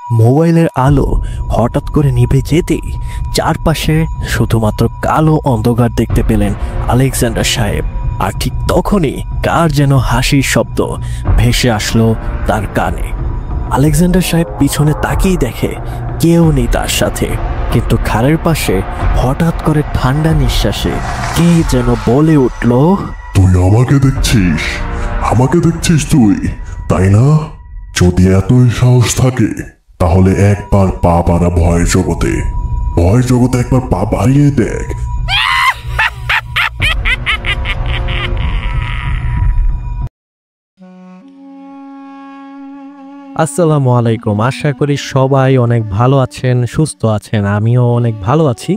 মোবাইলের আলো হঠাৎ করে নিভে যেতেই চারপাশে শুধুমাত্র কালো অন্ধকার দেখতে পেলেন আলেকজান্ডার সাহেব। আর ঠিক তখনই কার যেন হাসির শব্দ ভেসে আসলো তার কানে। আলেকজান্ডার সাহেব পিছনে তাকিয়ে দেখে কেউ নেই তার সাথে, কিন্তু খালের পাশে হঠাৎ করে ঠান্ডা নিঃশ্বাসে কে যেন বলে উঠল, তুই আমাকে দেখছিস? আমাকে দেখছিস তুই, তাই না? যদি এতই সাহস থাকে তাহলে একবার পা বাড়া ভয়ের জগতে একবার পা বাড়িয়ে দেখ। আসসালামু আলাইকুম। আশা করি সবাই অনেক ভালো আছেন, সুস্থ আছেন। আমিও অনেক ভালো আছি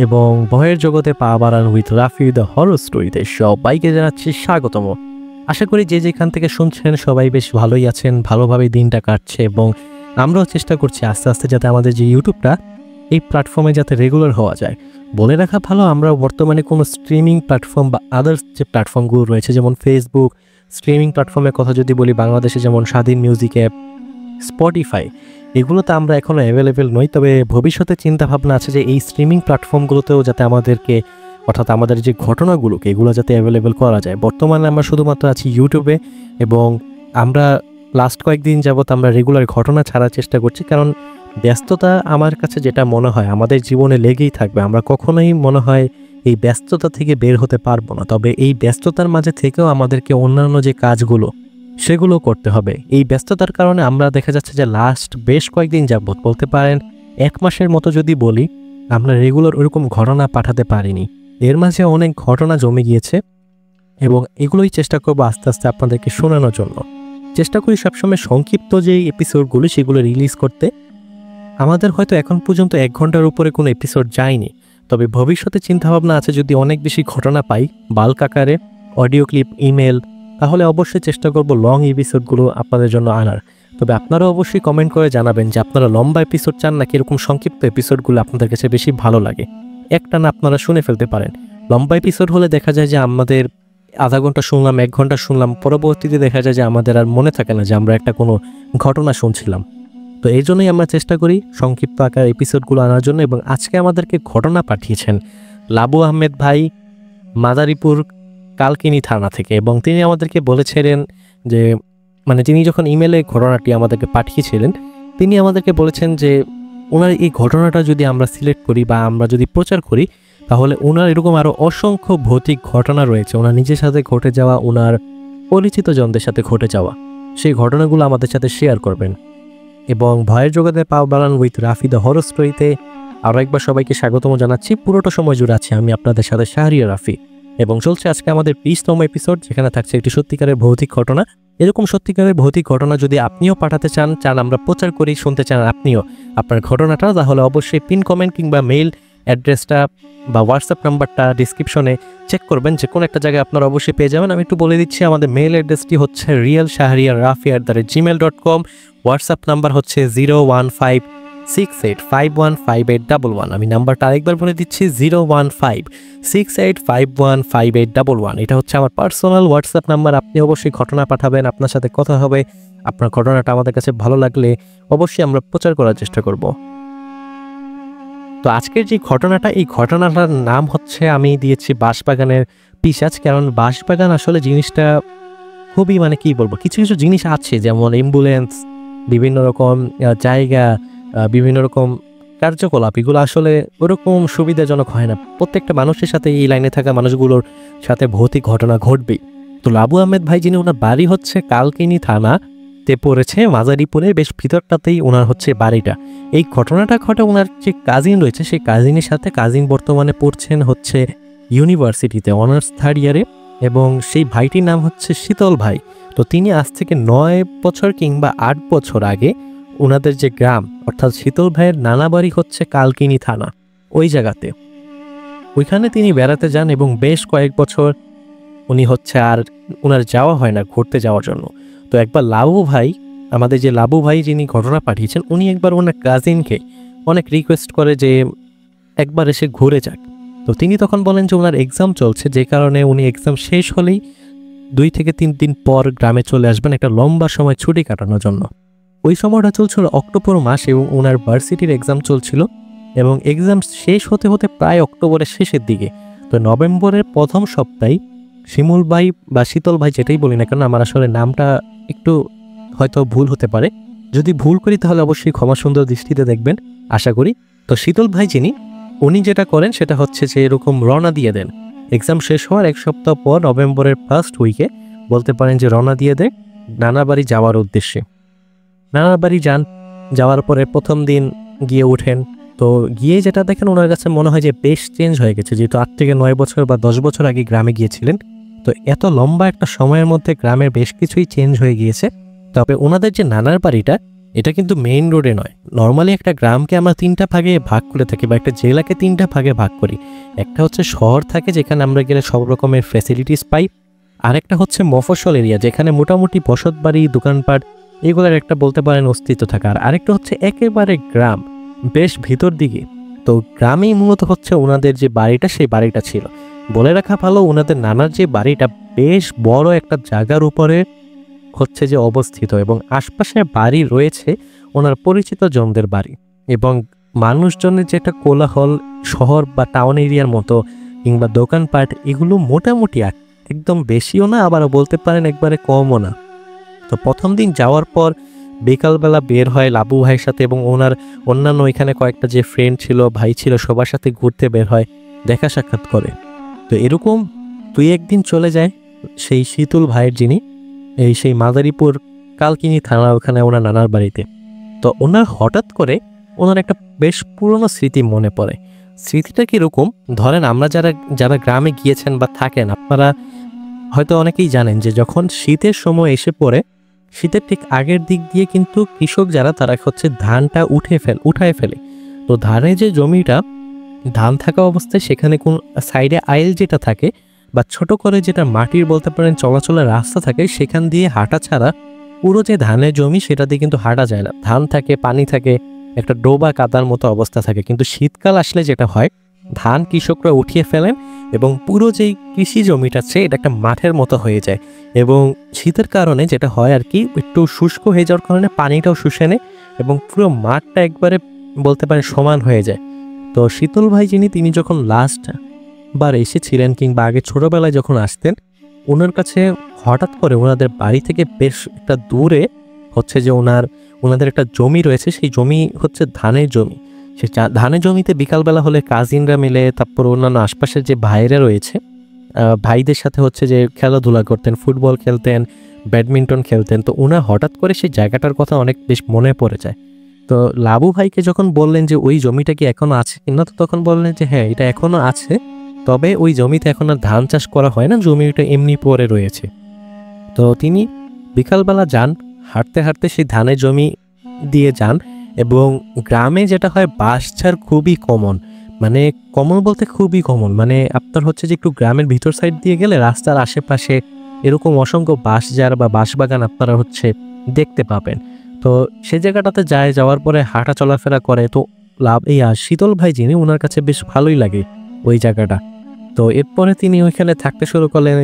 এবং ভয়ের জগতে পা বাড়ান উইথ রাফি দ্য হরর স্টোরিতে সবাইকে জানাচ্ছি স্বাগতম। আশা করি যে যেখান থেকে শুনছেন সবাই বেশ ভালোই আছেন, ভালোভাবে দিনটা কাটছে এবং আমরাও চেষ্টা করছি আস্তে আস্তে যাতে আমাদের যে ইউটিউবটা এই প্ল্যাটফর্মে যাতে রেগুলার হওয়া যায়। বলে রাখা ভালো, আমরা বর্তমানে কোনো স্ট্রিমিং প্ল্যাটফর্ম বা আদার্স যে প্ল্যাটফর্মগুলো রয়েছে যেমন ফেসবুক, স্ট্রিমিং প্ল্যাটফর্মের কথা যদি বলি বাংলাদেশে যেমন স্বাধীন মিউজিক অ্যাপ, স্পটিফাই, এগুলোতে আমরা এখনও অ্যাভেলেবেল নই। তবে ভবিষ্যতে চিন্তাভাবনা আছে যে এই স্ট্রিমিং প্ল্যাটফর্মগুলোতেও যাতে আমাদেরকে, অর্থাৎ আমাদের যে ঘটনাগুলোকে, এগুলো যাতে অ্যাভেলেবেল করা যায়। বর্তমানে আমরা শুধুমাত্র আছি ইউটিউবে এবং আমরা লাস্ট কয়েকদিন যাবৎ আমরা রেগুলার ঘটনা ছাড়ার চেষ্টা করছি, কারণ ব্যস্ততা আমার কাছে যেটা মনে হয় আমাদের জীবনে লেগেই থাকবে। আমরা কখনোই মনে হয় এই ব্যস্ততা থেকে বের হতে পারবো না। তবে এই ব্যস্ততার মাঝে থেকেও আমাদেরকে অন্যান্য যে কাজগুলো সেগুলো করতে হবে। এই ব্যস্ততার কারণে আমরা দেখা যাচ্ছে যে লাস্ট বেশ কয়েকদিন যাবৎ, বলতে পারেন 1 মাসের মতো যদি বলি, আমরা রেগুলার ওরকম ঘটনা পাঠাতে পারিনি। এর মাঝে অনেক ঘটনা জমে গিয়েছে এবং এগুলোই চেষ্টা করবো আস্তে আস্তে আপনাদেরকে শোনানোর জন্য। চেষ্টা করি সবসময় সংক্ষিপ্ত যে এপিসোডগুলো সেগুলো রিলিজ করতে। আমাদের হয়তো এখন পর্যন্ত 1 ঘন্টার উপরে কোনো এপিসোড যায়নি, তবে ভবিষ্যতে চিন্তাভাবনা আছে যদি অনেক বেশি ঘটনা পাই বাল্ক আকারে, অডিও ক্লিপ, ইমেল, তাহলে অবশ্যই চেষ্টা করব লং এপিসোডগুলো আপনাদের জন্য আনার। তবে আপনারাও অবশ্যই কমেন্ট করে জানাবেন যে আপনারা লম্বা এপিসোড চান নাকি এরকম সংক্ষিপ্ত এপিসোডগুলো আপনাদের কাছে বেশি ভালো লাগে। একটানা আপনারা শুনে ফেলতে পারেন। লম্বা এপিসোড হলে দেখা যায় যে আমাদের আধা ঘন্টা শুনলাম, 1 ঘন্টা শুনলাম, পরবর্তীতে দেখা যায় যে আমাদের আর মনে থাকে না যে আমরা একটা কোনো ঘটনা শুনছিলাম। তো এই জন্যই আমরা চেষ্টা করি সংক্ষিপ্ত আকার এপিসোডগুলো আনার জন্য। এবং আজকে আমাদেরকে ঘটনা পাঠিয়েছেন লাবু আহমেদ ভাই, মাদারীপুর কালকিনি থানা থেকে, এবং তিনি আমাদেরকে বলেছিলেন যে, মানে তিনি যখন ইমেলে ঘটনাটি আমাদেরকে পাঠিয়েছিলেন তিনি আমাদেরকে বলেছেন যে ওনার এই ঘটনাটা যদি আমরা সিলেক্ট করি বা আমরা যদি প্রচার করি তাহলে ওনার এরকম আরও অসংখ্য ভৌতিক ঘটনা রয়েছে, ওনার নিজের সাথে ঘটে যাওয়া, ওনার পরিচিত জনদের সাথে ঘটে যাওয়া, সেই ঘটনাগুলো আমাদের সাথে শেয়ার করবেন। এবং ভয়ের জগতে পা বাড়ান উইথ রাফি দ্য হরর স্টোরিতে আরও একবার সবাইকে স্বাগতম জানাচ্ছি। পুরোটা সময় জুড়ে আছি আমি আপনাদের সাথে শাহরিয়ার রাফি এবং চলছে আজকে আমাদের 20তম এপিসোড, যেখানে থাকছে একটি সত্যিকারের ভৌতিক ঘটনা। এরকম সত্যিকারের ভৌতিক ঘটনা যদি আপনিও পাঠাতে চান আমরা প্রচার করি, শুনতে চান আপনিও আপনার ঘটনাটা, তাহলে অবশ্যই পিন কমেন্ট কিংবা মেইল অ্যাড্রেসটা বা হোয়াটসঅ্যাপ নাম্বারটা ডিসক্রিপশনে চেক করবেন, যে কোনো একটা জায়গায় আপনারা অবশ্যই পেয়ে যাবেন। আমি একটু বলে দিচ্ছি, আমাদের মেইল অ্যাড্রেসটি হচ্ছে realshahriarrafi@gmail.com। হোয়াটসঅ্যাপ নাম্বার হচ্ছে 01568515811। আমি নাম্বারটা আরেকবার বলে দিচ্ছি, 01568515811। এটা হচ্ছে আমার পার্সোনাল হোয়াটসঅ্যাপ নাম্বার। আপনি অবশ্যই ঘটনা পাঠাবেন, আপনার সাথে কথা হবে। আপনার ঘটনাটা আমাদের কাছে ভালো লাগলে অবশ্যই আমরা প্রচার করার চেষ্টা করব। তো আজকের যে ঘটনাটা, এই ঘটনাটার নাম হচ্ছে আমি দিয়েছি বাঁশবাগানের পিশাচ। কারণ বাঁশবাগান আসলে জিনিসটা খুবই, মানে কি বলবো, কিছু কিছু জিনিস আছে যেমন অ্যাম্বুলেন্স, বিভিন্ন রকম জায়গা, বিভিন্ন রকম কার্যকলাপ, এগুলো আসলে ওরকম সুবিধাজনক হয় না। প্রত্যেকটা মানুষের সাথে, এই লাইনে থাকা মানুষগুলোর সাথে ভৌতিক ঘটনা ঘটবেই। তো লাবু আহমেদ ভাই, যিনি, ওনার বাড়ি হচ্ছে কালকিনি থানাতে পড়েছে, মাদারীপুরে বেশ ভিতরটাতেই ওনার হচ্ছে বাড়িটা। এই ঘটনাটা ঘটে ওনার যে কাজিন রয়েছে সেই কাজিনের সাথে। কাজিন বর্তমানে পড়ছেন হচ্ছে ইউনিভার্সিটিতে অনার্স 3rd ইয়ারে এবং সেই ভাইটির নাম হচ্ছে শীতল ভাই। তো তিনি আজ থেকে 9 বছর কিংবা 8 বছর আগে ওনাদের যে গ্রাম, অর্থাৎ শীতল ভাইয়ের নানা বাড়ি হচ্ছে কালকিনি থানা, ওই জায়গাতে, ওইখানে তিনি বেড়াতে যান এবং বেশ কয়েক বছর উনি হচ্ছে আর ওনার যাওয়া হয় না ঘুরতে যাওয়ার জন্য। তো একবার লাবু ভাই, আমাদের যে লাবু ভাই যিনি ঘটনা পাঠিয়েছেন, উনি একবার ওনার কাজিনকে অনেক রিকোয়েস্ট করে যে একবার এসে ঘুরে যাক। তো তিনি তখন বলেন যে ওনার এক্সাম চলছে, যে কারণে উনি এক্সাম শেষ হলেই 2 থেকে 3 দিন পর গ্রামে চলে আসবেন একটা লম্বা সময় ছুটি কাটানোর জন্য। ওই সময়টা চলছিল অক্টোবর মাস এবং ওনার ভার্সিটির এক্সাম চলছিল এবং এক্সাম শেষ হতে হতে প্রায় অক্টোবরের শেষের দিকে। তো নভেম্বরের প্রথম সপ্তাহে শিমুল ভাই বা শীতল ভাই যেটাই বলি না কেন, আমার আসলে নামটা একটু হয়তো ভুল হতে পারে, যদি ভুল করি তাহলে অবশ্যই ক্ষমা সুন্দর দৃষ্টিতে দেখবেন আশা করি। তো শীতল ভাই যিনি, উনি যেটা করেন সেটা হচ্ছে যে এরকম রওনা দিয়ে দেন এক্সাম শেষ হওয়ার এক সপ্তাহ পর নভেম্বরের ফার্স্ট উইকে বলতে পারেন যে রওনা দিয়ে দেয় নানার বাড়ি যাওয়ার উদ্দেশ্যে। নানার বাড়ি যান, যাওয়ার পরে প্রথম দিন গিয়ে ওঠেন। তো গিয়ে যেটা দেখেন ওনার কাছে মনে হয় যে বেশ চেঞ্জ হয়ে গেছে, যেহেতু 8 থেকে 9 বছর বা 10 বছর আগে গ্রামে গিয়েছিলেন। তো এত লম্বা একটা সময়ের মধ্যে গ্রামের বেশ কিছুই চেঞ্জ হয়ে গিয়েছে। তবে ওনাদের যে নানার বাড়িটা, এটা কিন্তু মেইন রোডে নয়। নর্মালি একটা গ্রামকে আমরা 3টা ভাগে ভাগ করে থাকি বা একটা জেলাকে 3টা ভাগে ভাগ করি। একটা হচ্ছে শহর থাকে যেখানে আমরা গেলে সব রকমের ফ্যাসিলিটিস পাই, আরেকটা হচ্ছে মফস্বল এরিয়া যেখানে মোটামুটি বসত বাড়ি, দোকানপাট এগুলোর একটা বলতে পারেন অস্তিত্ব থাকে, আর আরেকটা হচ্ছে একেবারে গ্রাম, বেশ ভিতর দিকে। তো গ্রামেই মূলত হচ্ছে ওনাদের যে বাড়িটা, সেই বাড়িটা ছিল। বলে রাখা ভালো, ওনাদের নানার যে বাড়িটা বেশ বড় একটা জায়গার উপরে হচ্ছে যে অবস্থিত এবং আশপাশে বাড়ি রয়েছে ওনার পরিচিত জনদের বাড়ি, এবং মানুষজনের যে একটা কোলাহল শহর বা টাউন এরিয়ার মতো কিংবা দোকানপাট, এগুলো মোটামুটি একদম বেশিও না, আবার বলতে পারেন একবারে কমও না। তো প্রথম দিন যাওয়ার পর বিকালবেলা বের হয় লাবু ভাইয়ের সাথে এবং ওনার অন্যান্য এখানে কয়েকটা যে ফ্রেন্ড ছিল, ভাই ছিল, সবার সাথে ঘুরতে বের হয়, দেখা সাক্ষাৎ করে। তো এরকম 2-1 দিন চলে যায় সেই শীতল ভাইয়ের যিনি, সেই মাদারীপুর কালকিনি থানা ওখানে ওনার নানার বাড়িতে। তো ওনার হঠাৎ করে ওনার একটা বেশ পুরনো স্মৃতি মনে পড়ে। স্মৃতিটা কীরকম, ধরেন আমরা যারা গ্রামে গিয়েছেন বা থাকেন, আপনারা হয়তো অনেকেই জানেন যে যখন শীতের সময় এসে পড়ে, শীতের ঠিক আগের দিক দিয়ে কিন্তু কৃষক যারা, তারা হচ্ছে ধানটা উঠায় ফেলে। তো ধানের যে জমিটা, ধান থাকা অবস্থায় সেখানে কোন সাইডে আইল যেটা থাকে বা ছোট করে যেটা মাটির বলতে পারেন চলাচলের রাস্তা থাকে, সেখান দিয়ে হাঁটা ছাড়া পুরো যে ধানের জমি সেটা দিয়ে কিন্তু হাঁটা যায় না। ধান থাকে, পানি থাকে, একটা ডোবা কাদার মতো অবস্থা থাকে। কিন্তু শীতকাল আসলে যেটা হয়, ধান কৃষকরা উঠিয়ে ফেলেন এবং পুরো যেই কৃষি জমিটা আছে এটা একটা মাঠের মতো হয়ে যায়, এবং শীতের কারণে যেটা হয় আর কি, একটু শুষ্ক হয়ে যাওয়ার কারণে পানিটাও শুষে নেয় এবং পুরো মাঠটা একবারে বলতে পারেন সমান হয়ে যায়। তো শীতল ভাই যিনি, তিনি যখন লাস্ট বার এসেছিলেন কিংবা আগে ছোটবেলায় যখন আসতেন, ওনার কাছে হঠাৎ করে ওনাদের বাড়ি থেকে বেশ একটা দূরে হচ্ছে যে ওনাদের একটা জমি রয়েছে, সেই জমি হচ্ছে ধানের জমি। সে ধানের জমিতে বিকালবেলা হলে কাজিনরা মিলে, তারপর অন্যান্য আশপাশের যে ভাইরা রয়েছে, ভাইদের সাথে হচ্ছে যে খেলাধুলা করতেন, ফুটবল খেলতেন, ব্যাডমিন্টন খেলতেন। তো ওনার হঠাৎ করে সেই জায়গাটার কথা অনেক বেশ মনে পড়ে যায়। তো লাবু ভাইকে যখন বললেন যে ওই জমিটা কি এখনো আছে কিনা, তো তখন বললেন যে হ্যাঁ, এটা এখনো আছে, তবে ওই জমিতে এখন আর ধান চাষ করা হয় না, জমিটা এমনি পড়ে রয়েছে। তো তিনি বিকালবেলা যান, হাঁটতে হাঁটতে সেই ধানের জমি দিয়ে যান, এবং গ্রামে যেটা হয় বাঁশঝাড় খুবই কমন, মানে কমন বলতে খুবই কমন, মানে আপনার হচ্ছে যে একটু গ্রামের ভিতর সাইড দিয়ে গেলে রাস্তার আশেপাশে এরকম অসংখ্য বাঁশঝাড় বা বাঁশবাগান আপনারা হচ্ছে দেখতে পাবেন। তো সেই জায়গাটাতে যাওয়ার পরে হাঁটা চলাফেরা করে। তো শীতল ভাই যিনি, ওনার কাছে বেশ ভালোই লাগে ওই জায়গাটা। তো এরপরে তিনি ওইখানে থাকতে শুরু করলেন।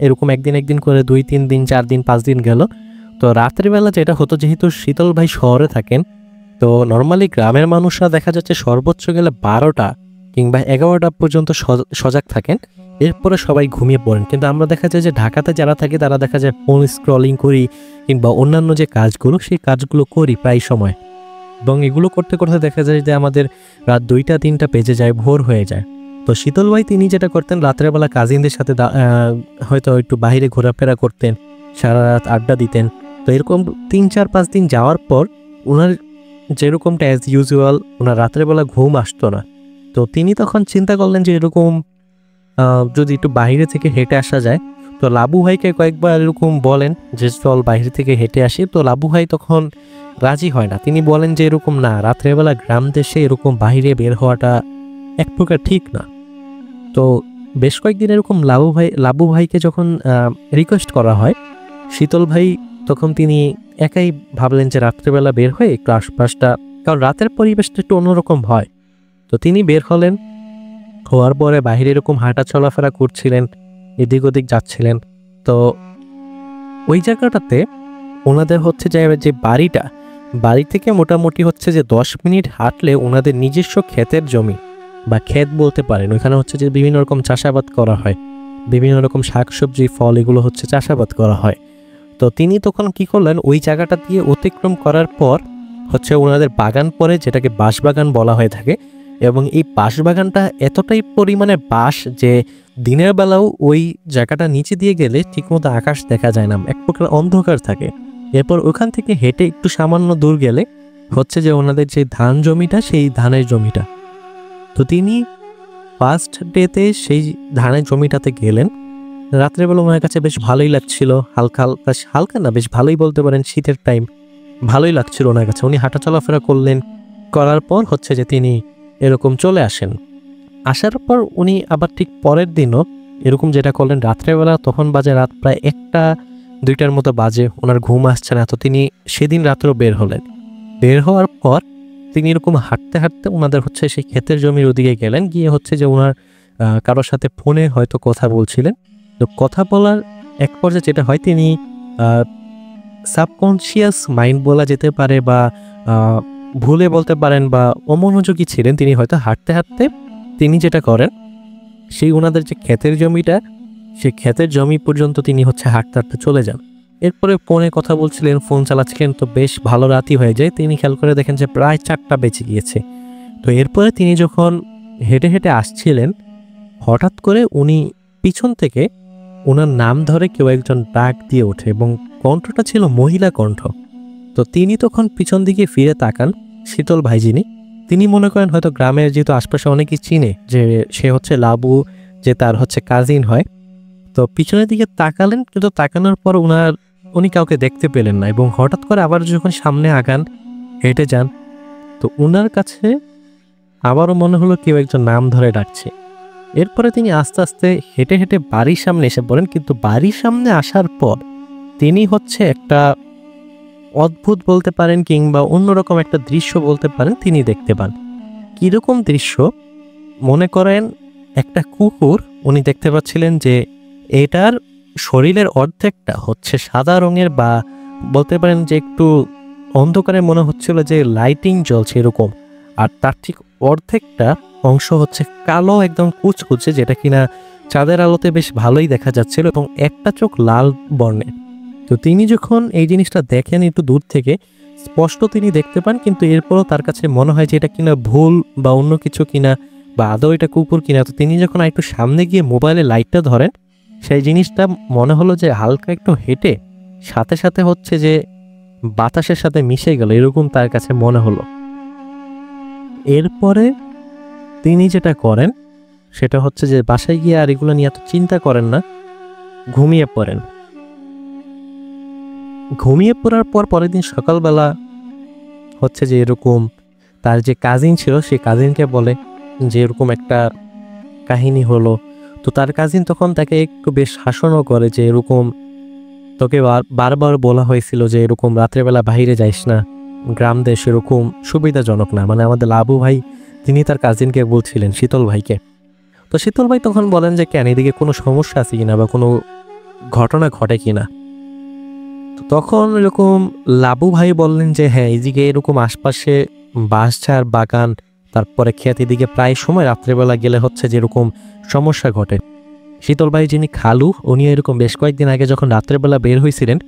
এরকম একদিন করে 2-3 দিন, 4 দিন, 5 দিন গেল। তো রাত্রিবেলা যেটা হতো, যেহেতু শীতল ভাই শহরে থাকেন, তো নর্মালি গ্রামের মানুষরা দেখা যাচ্ছে সর্বোচ্চ গেলে 12টা কিংবা 11টা পর্যন্ত সজাগ থাকেন, এরপরে সবাই ঘুমিয়ে পড়েন। কিন্তু আমরা দেখা যায় যে ঢাকাতে যারা থাকি তারা দেখা যায় ফোন স্ক্রলিং করি কিংবা অন্যান্য যে কাজগুলো, সেই কাজগুলো করি প্রায় সময়, এবং এগুলো করতে করতে দেখা যায় যে আমাদের রাত 2টা-3টা বেজে যায়, ভোর হয়ে যায়। তো শীতল ভাই তিনি যেটা করতেন, রাত্রেবেলা কাজিনদের সাথে হয়তো একটু বাইরে ঘোরাফেরা করতেন, সারা রাত আড্ডা দিতেন। তো এরকম 3-4-5 দিন যাওয়ার পর ওনার যেরকমটা অ্যাজ ইউজুয়াল ওনার রাত্রেবেলা ঘুম আসতো না। তো তিনি তখন চিন্তা করলেন যে এরকম যদি একটু বাইরে থেকে হেঁটে আসা যায়। তো লাবু ভাইকে কয়েকবার এরকম বলেন যে চল বাইরে থেকে হেঁটে আসি। তো লাবু ভাই তখন রাজি হয় না, তিনি বলেন যে এরকম না, রাত্রেবেলা গ্রাম দেশে এরকম বাইরে বের হওয়াটা এক প্রকার ঠিক না। তো বেশ কয়েকদিন এরকম লাবু ভাইকে যখন রিকোয়েস্ট করা হয়, শীতল ভাই তখন তিনি একাই ভাবলেন যে রাত্রেবেলা বের হয়ে একটু আশপাশটা, কারণ রাতের পরিবেশটা একটু অন্যরকম হয়। তো তিনি বের হলেন, হওয়ার পরে বাইরে এরকম হাঁটা চলাফেরা করছিলেন, এদিক ওদিক যাচ্ছিলেন। তো ওই জায়গাটাতে ওনাদের হচ্ছে যে বাড়িটা, বাড়ি থেকে মোটামুটি হচ্ছে যে 10 মিনিট হাঁটলে ওনাদের নিজস্ব ক্ষেতের জমি বা ক্ষেত বলতে পারেন, ওইখানে হচ্ছে যে বিভিন্ন রকম চাষাবাদ করা হয়, বিভিন্ন রকম শাকসবজি ফল এগুলো হচ্ছে চাষাবাদ করা হয়। তো তিনি তখন কি করলেন, ওই জায়গাটা দিয়ে অতিক্রম করার পর হচ্ছে ওনাদের বাগান পড়ে, যেটাকে বাঁশবাগান বলা হয়ে থাকে। এবং এই বাঁশবাগানটা এতটাই পরিমাণে বাঁশ যে দিনের বেলাও ওই জায়গাটা নিচে দিয়ে গেলে ঠিকমতো আকাশ দেখা যায় না, এক প্রকার অন্ধকার থাকে। এরপর ওখান থেকে হেঁটে একটু সামান্য দূর গেলে হচ্ছে যে ওনাদের যে ধান জমিটা, সেই ধানের জমিটা। তো তিনি ফার্স্ট ডেতে সেই ধানের জমিটাতে গেলেন। রাত্রেবেলা ওনার কাছে বেশ ভালোই লাগছিল, হালকা হালকা, হালকা না বেশ ভালোই বলতে পারেন, শীতের টাইম, ভালোই লাগছিল ওনার কাছে। উনি হাঁটা চলাফেরা করলেন, করার পর হচ্ছে যে তিনি এরকম চলে আসেন। আসার পর উনি আবার ঠিক পরের দিনও এরকম যেটা করলেন রাত্রেবেলা, তখন বাজে রাত প্রায় 1টা-2টার মতো বাজে, ওনার ঘুম আসছে না। তো তিনি সেদিন রাত্রেও বের হলেন। বের হওয়ার পর তিনি এরকম হাঁটতে হাঁটতে ওনাদের হচ্ছে সেই ক্ষেতের জমির ওদিকে গেলেন, গিয়ে হচ্ছে যে ওনার কারোর সাথে ফোনে হয়তো কথা বলছিলেন। তো কথা বলার এক পর্যায়ে যেটা হয়, তিনি সাবকনশিয়াস মাইন্ড বলা যেতে পারে বা ভুলে বলতে পারেন বা অমনোযোগী ছিলেন। তিনি হয়তো হাঁটতে হাঁটতে তিনি যেটা করেন, সেই ওনাদের যে ক্ষেতের জমিটা, সেই ক্ষেতের জমি পর্যন্ত তিনি হচ্ছে হাঁটতে হাঁটতে চলে যান। এরপরে ফোনে কথা বলছিলেন, ফোন চালাচ্ছিলেন, তো বেশ ভালো রাতই হয়ে যায়। তিনি খেয়াল করে দেখেন যে প্রায় 4টা বেজে গিয়েছে। তো এরপরে তিনি যখন হেঁটে হেঁটে আসছিলেন, হঠাৎ করে উনি পিছন থেকে ওনার নাম ধরে কেউ একজন ডাক দিয়ে ওঠে এবং কণ্ঠটা ছিল মহিলা কণ্ঠ। তো তিনি তখন পিছন দিকে ফিরে তাকান। শীতল ভাই যিনি, তিনি মনে করেন হয়তো গ্রামের যেহেতু আশপাশে অনেকেই চিনে যে সে হচ্ছে লাবু, যে তার হচ্ছে কাজিন হয়। তো পিছনের দিকে তাকালেন, কিন্তু তাকানোর পর উনি কাউকে দেখতে পেলেন না এবং হঠাৎ করে আবার যখন সামনে আগান, হেঁটে যান, তো ওনার কাছে আবারও মনে হলো কেউ একজন নাম ধরে ডাকছে। এরপরে তিনি আস্তে আস্তে হেঁটে হেঁটে বাড়ির সামনে এসে পড়েন। কিন্তু বাড়ির সামনে আসার পর তিনি হচ্ছে একটা অদ্ভুত বলতে পারেন কিংবা অন্যরকম একটা দৃশ্য বলতে পারেন তিনি দেখতে পান। কীরকম দৃশ্য? মনে করেন একটা কুকুর উনি দেখতে পাচ্ছিলেন যে এটার শরীরের অর্ধেকটা হচ্ছে সাদা রঙের, বা বলতে পারেন যে একটু অন্ধকারে মনে হচ্ছিল যে লাইটিং জ্বলছে এরকম, আর তার ঠিক অর্ধেকটা অংশ হচ্ছে কালো একদম কুচকুচে, যেটা কিনা চাঁদের আলোতে বেশ ভালোই দেখা যাচ্ছিল, এবং একটা চোখ লাল বর্ণের। তো তিনি যখন এই জিনিসটা দেখেন একটু দূর থেকে, স্পষ্ট তিনি দেখতে পান, কিন্তু এরপরও তার কাছে মনে হয় যে এটা কিনা ভুল বা অন্য কিছু কিনা, বা আদৌ এটা কুকুর কিনা। তো তিনি যখন একটু সামনে গিয়ে মোবাইলে লাইটটা ধরেন, সেই জিনিসটা মনে হলো যে হালকা একটু হেঁটে সাথে সাথে হচ্ছে যে বাতাসের সাথে মিশে গেল, এরকম তার কাছে মনে হলো। এরপরে তিনি যেটা করেন সেটা হচ্ছে যে বাসায় গিয়ে আর এগুলো নিয়ে এত চিন্তা করেন না, ঘুমিয়ে পড়েন। ঘুমিয়ে পড়ার পর পরের দিন সকালবেলা হচ্ছে যে এরকম তার যে কাজিন ছিল, সেই কাজিনকে বলে যে এরকম একটা কাহিনী হলো। তো তার কাজিন তখন তাকে একটু বেশ শাসনও করে যে এরকম তোকে বারবার বলা হয়েছিল যে এরকম রাত্রেবেলা বাইরে যাইস না, গ্রাম দেশ এরকম সুবিধাজনক না। মানে আমাদের লাবু ভাই তিনি তার কাজিনকে বলছিলেন, শীতল ভাইকে। তো শীতল ভাই তখন বলেন যে কেন, এদিকে কোনো সমস্যা আছে কিনা বা কোনো ঘটনা ঘটে কিনা। তো তখন এরকম লাবু ভাই বললেন যে হ্যাঁ, এদিকে এরকম আশপাশে বাঁশঝাড় বাগান, তারপরে ক্ষেত, এদিকে প্রায় সময় রাত্রেবেলা গেলে হচ্ছে যেরকম সমস্যা ঘটে। শীতল ভাই যিনি খালু, উনি এরকম বেশ কয়েকদিন আগে যখন রাত্রেবেলা বের হয়েছিলেন,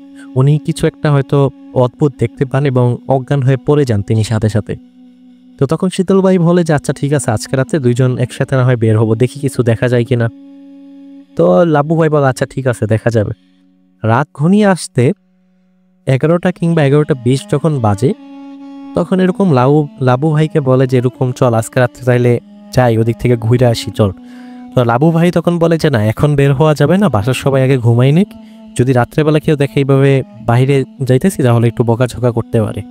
উনি কিছু একটা হয়তো অদ্ভুত দেখতে পান এবং অজ্ঞান হয়ে পড়ে যান তিনি সাথে সাথে। তো তখন শীতল ভাই বলে যে আচ্ছা ঠিক আছে, আজকে রাতে দুইজন একসাথে না হয় বের হবো, দেখি কিছু দেখা যায় কিনা। তো লাবু ভাই বলে আচ্ছা ঠিক আছে, দেখা যাবে। রাত ঘনিয়ে আসতে 11টা কিংবা 11টা 20 যখন বাজে, তখন এরকম লাবু ভাইকে বলে যে এরকম চল আজকে রাত্রে চাইলে যাই, ওদিক থেকে ঘুরে আসি চল। তো লাবু ভাই তখন বলে যে না, এখন বের হওয়া যাবে না, বাসার সবাই আগে ঘুমাই নিক, যদি রাত্রেবেলা কেউ দেখে এইভাবে বাইরে যাইতেছি তাহলে একটু বকাঝকা করতে পারে।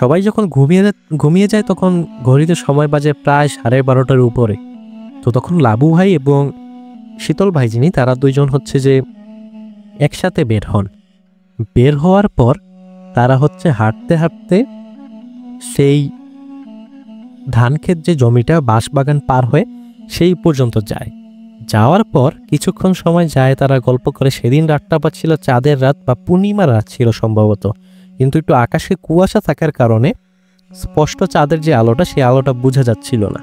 সবাই যখন ঘুমিয়ে যায় তখন ঘড়িতে সময় বাজে প্রায় 12:30টার উপরে। তো তখন লাবু ভাই এবং শীতল ভাই যিনি, তারা দুইজন হচ্ছে যে একসাথে বের হন। বের হওয়ার পর তারা হচ্ছে হাঁটতে হাঁটতে সেই ধানক্ষেত যে জমিটা, বাঁশবাগান পার হয়ে সেই পর্যন্ত যায়। যাওয়ার পর কিছুক্ষণ সময় যায়, তারা গল্প করে। সেদিন রাতটা ছিল চাঁদের রাত বা পূর্ণিমার রাত ছিল সম্ভবত, কিন্তু একটু আকাশে কুয়াশা থাকার কারণে স্পষ্ট চাঁদের যে আলোটা সেই আলোটা বোঝা যাচ্ছিল না।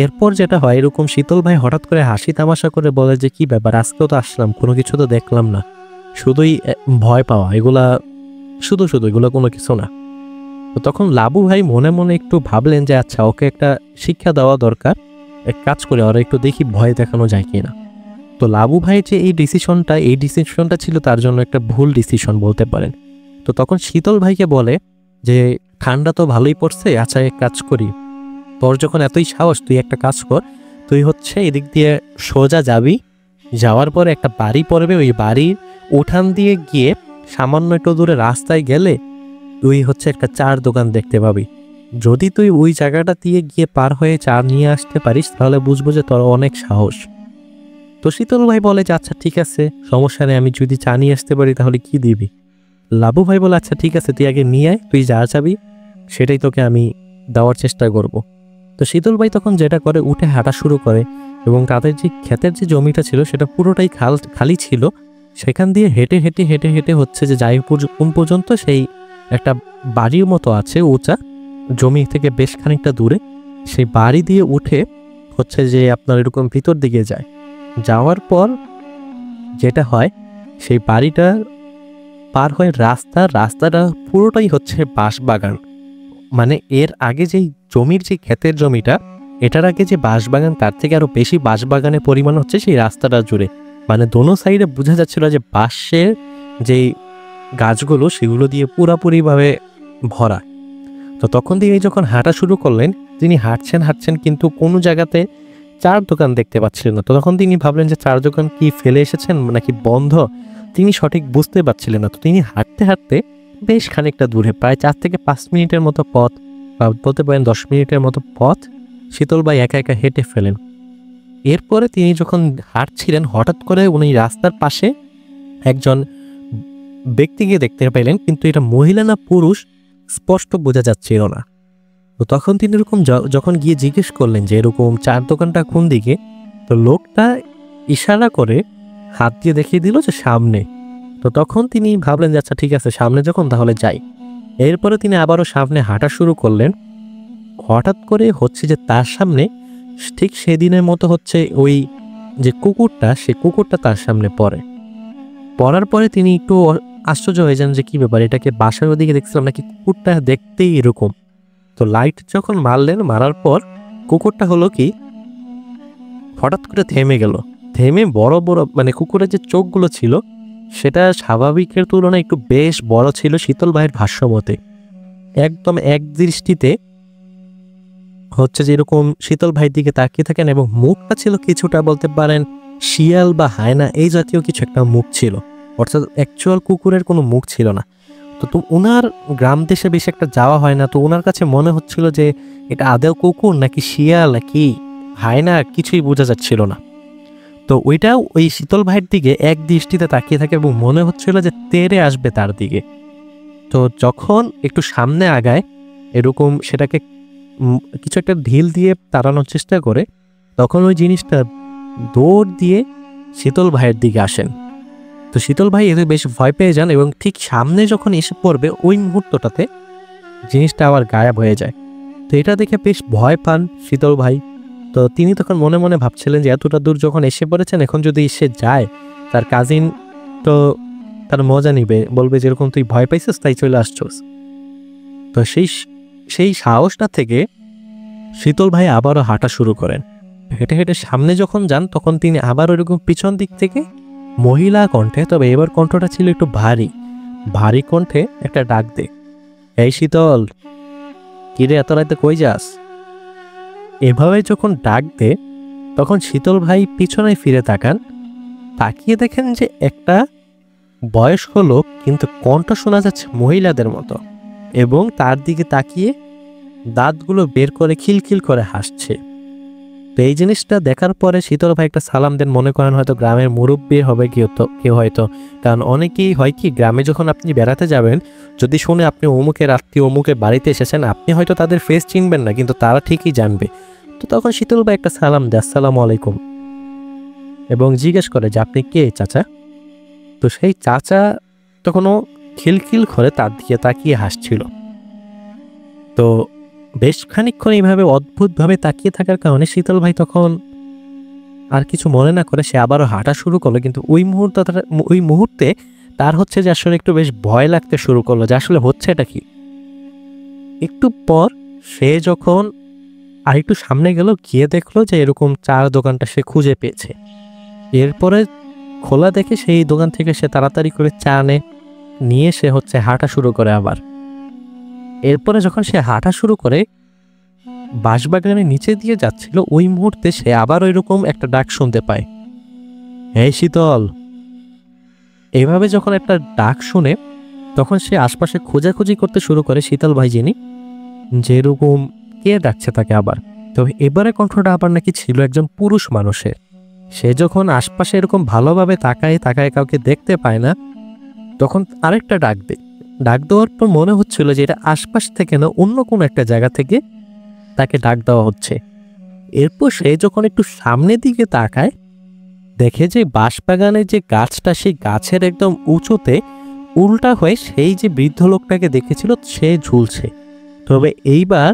এরপর যেটা হয়, এরকম শীতল ভাই হঠাৎ করে হাসি তামাশা করে বলে যে কি ব্যাপার, আজকেও তো আসলাম, কোনো কিছু তো দেখলাম না, শুধুই ভয় পাওয়া, এগুলা শুধু শুধু এগুলো কোনো কিছু না। তো তখন লাবু ভাই মনে মনে একটু ভাবলেন যে আচ্ছা, ওকে একটা শিক্ষা দেওয়া দরকার, এক কাজ করে ওরা একটু দেখি ভয় দেখানো যায় কিনা। তো লাবু ভাই যে এই ডিসিশনটা ছিল তার জন্য একটা ভুল ডিসিশন বলতে পারেন। তো তখন শীতল ভাইকে বলে যে ঠান্ডা তো ভালোই পড়ছে, আচ্ছা এক কাজ করি, তোর যখন এতই সাহস তুই একটা কাজ কর, তুই হচ্ছে এদিক দিয়ে সোজা যাবি, যাওয়ার পরে একটা বাড়ি পড়বে, ওই বাড়ির উঠান দিয়ে গিয়ে সামান্য একটু দূরে রাস্তায় গেলে তুই হচ্ছে একটা চার দোকান দেখতে পাবি। যদি তুই ওই জায়গাটা দিয়ে গিয়ে পার হয়ে চা নিয়ে আসতে পারিস তাহলে বুঝবো যে তোর অনেক সাহস। তো শীতল ভাই বলে যে আচ্ছা ঠিক আছে, সমস্যা নেই, আমি যদি চা নিয়ে আসতে পারি তাহলে কি দিবি? লাবু ভাই বলে আচ্ছা ঠিক আছে, তুই আগে নিয়ে আয়, তুই যা চাবি সেটাই তোকে আমি দেওয়ার চেষ্টা করব। তো শীতল ভাই তখন যেটা করে, উঠে হাঁটা শুরু করে এবং তাদের যে ক্ষেতের যে জমিটা ছিল সেটা পুরোটাই খালি ছিল। সেখান দিয়ে হেঁটে হেঁটে হেঁটে হেঁটে হচ্ছে যে যাই কোন পর্যন্ত সেই একটা বাড়ির মতো আছে উঁচা, জমি থেকে বেশ খানিকটা দূরে, সেই বাড়ি দিয়ে উঠে হচ্ছে যে আপনার এরকম ভিতর দিকে যায়। যাওয়ার পর যেটা হয়, সেই বাড়িটা পার হয়ে রাস্তাটা পুরোটাই হচ্ছে বাঁশবাগান। মানে এর আগে যেই জমির যে ক্ষেতের জমিটা, এটার আগে যে বাঁশবাগান, তার থেকে আরো বেশি বাঁশবাগানের পরিমাণ হচ্ছে সেই রাস্তাটা জুড়ে। মানে দোনো সাইডে বোঝা যাচ্ছিল যে বাঁশের যেই গাছগুলো সেগুলো দিয়ে পুরাপুরিভাবে ভরা। তো তখন তিনি যখন হাঁটা শুরু করলেন, তিনি হাঁটছেন কিন্তু কোনো জায়গাতে চার দোকান দেখতে পাচ্ছিলেন না। তো তখন তিনি ভাবলেন যে চার দোকান কি ফেলে এসেছেন নাকি বন্ধ, তিনি সঠিক বুঝতে পারছিলেন না। তো তিনি হাঁটতে হাঁটতে বেশ খানিকটা দূরে, প্রায় 4 থেকে 5 মিনিটের মতো পথ, বা বলতে পারেন 10 মিনিটের মতো পথ শীতল ভাই একা একা হেঁটে ফেলেন। এরপরে তিনি যখন হাঁটছিলেন, হঠাৎ করে উনি রাস্তার পাশে একজন ব্যক্তিকে দেখতে পেলেন, কিন্তু এটা মহিলা না পুরুষ স্পষ্ট বোঝা যাচ্ছিল না। তো তখন তিনি এরকম যখন গিয়ে জিজ্ঞেস করলেন যে এরকম চার দোকানটা কোন দিকে, তো লোকটা ইশারা করে হাত দিয়ে দেখিয়ে দিল যে সামনে। তো তখন তিনি ভাবলেন যে আচ্ছা ঠিক আছে, সামনে যখন তাহলে যাই। এরপরে তিনি আবারও সামনে হাঁটা শুরু করলেন। হঠাৎ করে হচ্ছে যে তার সামনে ঠিক সেদিনের মতো হচ্ছে ওই যে কুকুরটা, সে কুকুরটা তার সামনে পড়ার পরে তিনি একটু আশ্চর্য হয়ে যান যে কি ব্যাপার, এটাকে বাসার ওদিকে দেখছিলাম নাকি কুকুরটা দেখতেই এরকম। তো লাইট যখন মারার পর কুকুরটা হলো কি হঠাৎ করে থেমে বড় বড়, মানে কুকুরের যে চোখগুলো ছিল সেটা স্বাভাবিকের তুলনায় একটু বেশ বড় ছিল শীতল ভাইয়ের ভাষ্যমতে। একদম এক দৃষ্টিতে হচ্ছে যে এরকম শীতল ভাইয়ের দিকে তাকিয়ে থাকেন, এবং মুখটা ছিল কিছুটা বলতে পারেন শিয়াল বা হায়না এই জাতীয় কিছু একটা মুখ ছিল, অর্থাৎ অ্যাকচুয়াল কুকুরের কোনো মুখ ছিল না। তো ওনার গ্রাম দেশে বেশি একটা যাওয়া হয় না, তো ওনার কাছে মনে হচ্ছিল যে এটা আদেও কুকুর নাকি শিয়াল নাকি হায়না, কিছুই বোঝা যাচ্ছিল না। তো ওইটাও ওই শীতল ভাইয়ের দিকে এক দৃষ্টিতে তাকিয়ে থাকে এবং মনে হচ্ছিল যে তেড়ে আসবে তার দিকে। তো যখন একটু সামনে আগায়, এরকম সেটাকে কিছু একটা ঢিল দিয়ে তাড়ানোর চেষ্টা করে, তখন ওই জিনিসটা দৌড় দিয়ে শীতল ভাইয়ের দিকে আসেন। তো শীতল ভাই এতে বেশ ভয় পেয়ে যান এবং ঠিক সামনে যখন এসে পড়বে ওই মুহূর্তটাতে জিনিসটা আবার গায়েব হয়ে যায়। তো এটা দেখে বেশ ভয় পান শীতল ভাই। তো তিনি তখন মনে মনে ভাবছিলেন যে এতটা দূর যখন এসে পড়েছেন, এখন যদি এসে যায় তার কাজিন তো তার মজা নিবে, বলবে যেরকম তুই ভয় পাইছিস তাই চলে আসছোস। তো সেই সাহসটা থেকে শীতল ভাই আবারও হাঁটা শুরু করেন। হেঁটে হেঁটে সামনে যখন যান তখন তিনি আবার ওইরকম পিছন দিক থেকে মহিলা কণ্ঠে, তবে এবার কণ্ঠটা ছিল একটু ভারী কণ্ঠে একটা ডাক দে, এই শীতল, কিরে এত রাতে কই যাস? এভাবে যখন ডাক দে তখন শীতল ভাই পিছনে ফিরে তাকিয়ে দেখেন যে একটা বয়স্ক লোক, কিন্তু কণ্ঠ শোনা যাচ্ছে মহিলাদের মতো, এবং তার দিকে তাকিয়ে দাঁতগুলো বের করে খিলখিল করে হাসছে। তো এই জিনিসটা দেখার পরে শীতল ভাই একটা সালাম দেন, মনে করেন হয়তো গ্রামের মুরব্বী হবে কেউ হয়তো, কারণ অনেকেই হয় কি গ্রামে যখন আপনি বেড়াতে যাবেন, যদি শুনে আপনি অমুকের আত্মীয় অমুকের বাড়িতে এসেছেন, আপনি হয়তো তাদের ফেস চিনবেন না কিন্তু তারা ঠিকই জানবে। তো তখন শীতল ভাই একটা সালাম দেয়, আসসালামু আলাইকুম, এবং জিজ্ঞেস করে যে আপনি কে চাচা? তো সেই চাচা তখনও খিলখিল করে তার দিকে তাকিয়ে হাসছিল। তো বেশ খানিকক্ষণ এইভাবে অদ্ভুতভাবে তাকিয়ে থাকার কারণে শীতল ভাই তখন আর কিছু মনে না করে সে আবারও হাঁটা শুরু করলো। কিন্তু ওই মুহূর্তে তার হচ্ছে যে আসলে একটু বেশ ভয় লাগতে শুরু করলো যে আসলে হচ্ছে এটা কি। একটু পর সে যখন আর একটু সামনে গেল, গিয়ে দেখলো যে এরকম চার দোকানটা সে খুঁজে পেয়েছে। এরপরে খোলা দেখে সেই দোকান থেকে সে তাড়াতাড়ি করে চা নিয়ে সে হচ্ছে হাঁটা শুরু করে আবার। এরপরে যখন সে হাঁটা শুরু করে বাঁশবাগানের নিচে দিয়ে যাচ্ছিল, ওই মুহূর্তে সে আবার ওইরকম একটা ডাক শুনতে পায়, এই শীতল। এইভাবে যখন একটা ডাক শুনে তখন সে আশপাশে খোঁজাখুঁজি করতে শুরু করে শীতল ভাই যিনি, যেরকম কে ডাকছে তাকে আবার। তবে এবারে কণ্ঠটা আবার নাকি ছিল একজন পুরুষ মানুষের। সে যখন আশপাশে এরকম ভালোভাবে তাকায় কাউকে দেখতে পায় না, তখন আরেকটা ডাক দেওয়ার পর মনে হচ্ছিল যে এটা আশপাশ থেকে না অন্য কোনো একটা জায়গা থেকে তাকে ডাক দেওয়া হচ্ছে। এরপর সে যখন একটু সামনের দিকে তাকায়, দেখে যে বাঁশবাগানের যে গাছটা, সেই গাছের একদম উঁচুতে উল্টা হয়ে সেই যে বৃদ্ধ লোকটাকে দেখেছিল সে ঝুলছে। তবে এইবার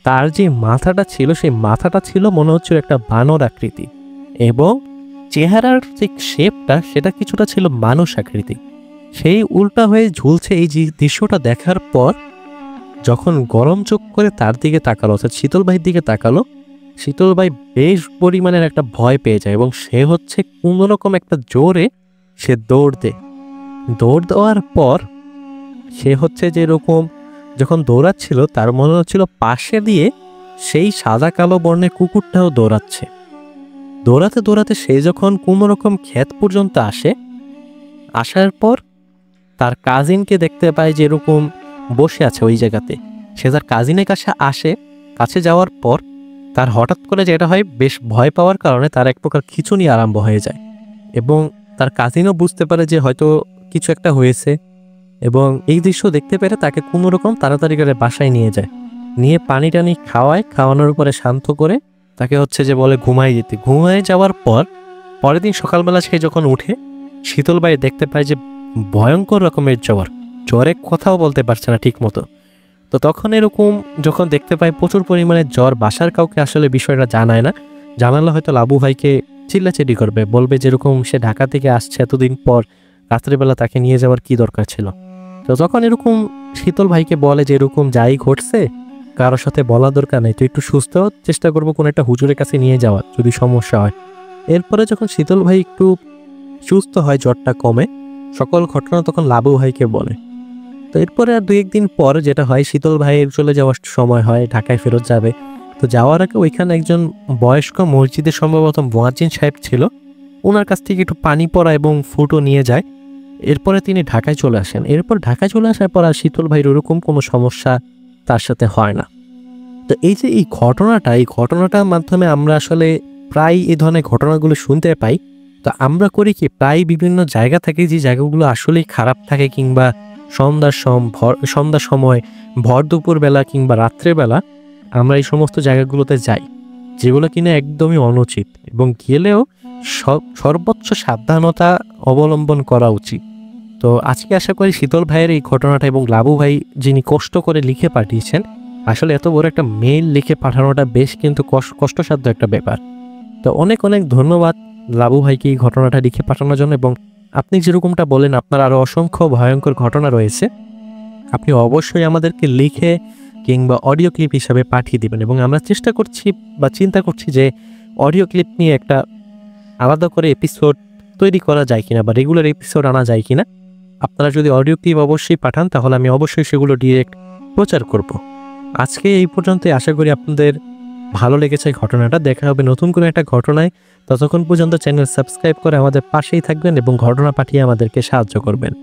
তার যে মাথাটা ছিল, সেই মাথাটা ছিল মনে হচ্ছিল একটা বানর আকৃতি, এবং চেহারার যে শেপটা সেটা কিছুটা ছিল মানুষ আকৃতি। সেই উল্টা হয়ে ঝুলছে এই যে দৃশ্যটা দেখার পর যখন গরম চোখ করে তার দিকে তাকালো, অর্থাৎ শীতল ভাইয়ের দিকে তাকালো, শীতল ভাই বেশ পরিমাণের একটা ভয় পেয়ে যায় এবং সে হচ্ছে কোনোরকম একটা জোরে সে দৌড় দেওয়ার পর সে হচ্ছে যেরকম যখন দৌড়াচ্ছিল তার মনে হচ্ছিল পাশে দিয়ে সেই সাদা কালো বর্ণের কুকুরটাও দৌড়াতে সে যখন কোনোরকম ক্ষেত পর্যন্ত আসার পর তার কাজিনকে দেখতে পায় যে এরকম বসে আছে ওই জায়গাতে। সে তার কাজিনের কাছে যাওয়ার পর তার হঠাৎ করে যেটা হয়, বেশ ভয় পাওয়ার কারণে তার এক প্রকার খিঁচুনি আরম্ভ হয়ে যায় এবং তার কাজিনও বুঝতে পারে যে হয়তো কিছু একটা হয়েছে, এবং এই দৃশ্য দেখতে পেরে তাকে কোনোরকম তাড়াতাড়ি করে বাসায় নিয়ে যায়, নিয়ে পানি টানি খাওয়ানোর উপরে শান্ত করে তাকে হচ্ছে যে বলে ঘুমায় যাওয়ার পর পরের দিন সকালবেলা সে যখন উঠে, শীতল ভাই দেখতে পায় যে ভয়ঙ্কর রকমের জ্বরে কথাও বলতে পারছে না ঠিক মতো। তো তখন এরকম যখন দেখতে পায় প্রচুর পরিমাণে জ্বর, বাসার কাউকে আসলে বিষয়টা জানায় না, জানালে হয়তো লাবু ভাইকে চিল্লাচিল্লি করবে, বলবে যেরকম সে ঢাকা থেকে আসছে এতদিন পর, রাত্রিবেলা তাকে নিয়ে যাওয়ার কি দরকার ছিল। তো তখন এরকম শীতল ভাইকে বলে যে এরকম যাই ঘটছে কারোর সাথে বলা দরকার নেই, তো একটু সুস্থ চেষ্টা করবো কোনো একটা হুজুরের কাছে নিয়ে যাওয়ার যদি সমস্যা হয়। এরপরে যখন শীতল ভাই একটু সুস্থ হয়, জ্বরটা কমে, সকল ঘটনা তখন লাবু ভাইকে বলে। তো এরপরে আর 2-1 দিন পর যেটা হয়, শীতল ভাইয়ের চলে যাওয়ার সময় হয়, ঢাকায় ফেরত যাবে। তো যাওয়ার আগে ওইখানে একজন বয়স্ক মসজিদের সম্ভবত মুয়াজ্জিন সাহেব ছিল, ওনার কাছ থেকে একটু পানি পড়া এবং ফুটো নিয়ে যায়। এরপরে তিনি ঢাকায় চলে আসেন। এরপর ঢাকায় চলে আসার পর আর শীতল ভাইয়ের ওরকম কোনো সমস্যা তার সাথে হয় না। তো এই যে এই ঘটনাটার মাধ্যমে আমরা আসলে প্রায় এই ধরনের ঘটনাগুলো শুনতে পাই। তো আমরা করি কি, প্রায় বিভিন্ন জায়গা থেকে যে জায়গাগুলো আসলেই খারাপ থাকে, কিংবা সন্ধ্যার সময়, ভর দুপুরবেলা কিংবা রাত্রেবেলা আমরা এই সমস্ত জায়গাগুলোতে যাই, যেগুলো কিনা একদমই অনুচিত, এবং গেলেও সর্বোচ্চ সাবধানতা অবলম্বন করা উচিত। তো আজকে আশা করি শীতল ভাইয়ের এই ঘটনাটা, এবং লাবু ভাই যিনি কষ্ট করে লিখে পাঠিয়েছেন, আসলে এত বড় একটা মেইল লিখে পাঠানোটা বেশ কিন্তু কষ্টসাধ্য একটা ব্যাপার। তো অনেক অনেক ধন্যবাদ লাবু ভাইকে এই ঘটনাটা লিখে পাঠানোর জন্য। এবং আপনি যেরকমটা বলেন আপনার আরও অসংখ্য ভয়ঙ্কর ঘটনা রয়েছে, আপনি অবশ্যই আমাদেরকে লিখে কিংবা অডিও ক্লিপ হিসাবে পাঠিয়ে দিবেন, এবং আমরা চেষ্টা করছি বা চিন্তা করছি যে অডিও ক্লিপ নিয়ে একটা আলাদা করে এপিসোড তৈরি করা যায় কিনা, বা রেগুলার এপিসোড আনা যায় কিনা। আপনারা যদি অডিও ক্লিপ অবশ্যই পাঠান তাহলে আমি অবশ্যই সেগুলো ডিরেক্ট প্রচার করব। আজকে এই পর্যন্তই, আশা করি আপনাদের ভালো লেগেছে ঘটনাটা। দেখা হবে নতুন কোনো একটা ঘটনায়। ততক্ষণ পর্যন্ত চ্যানেল সাবস্ক্রাইব করে আমাদের পাশেই থাকবেন এবং ঘটনা পাঠিয়ে আমাদেরকে সাহায্য করবেন।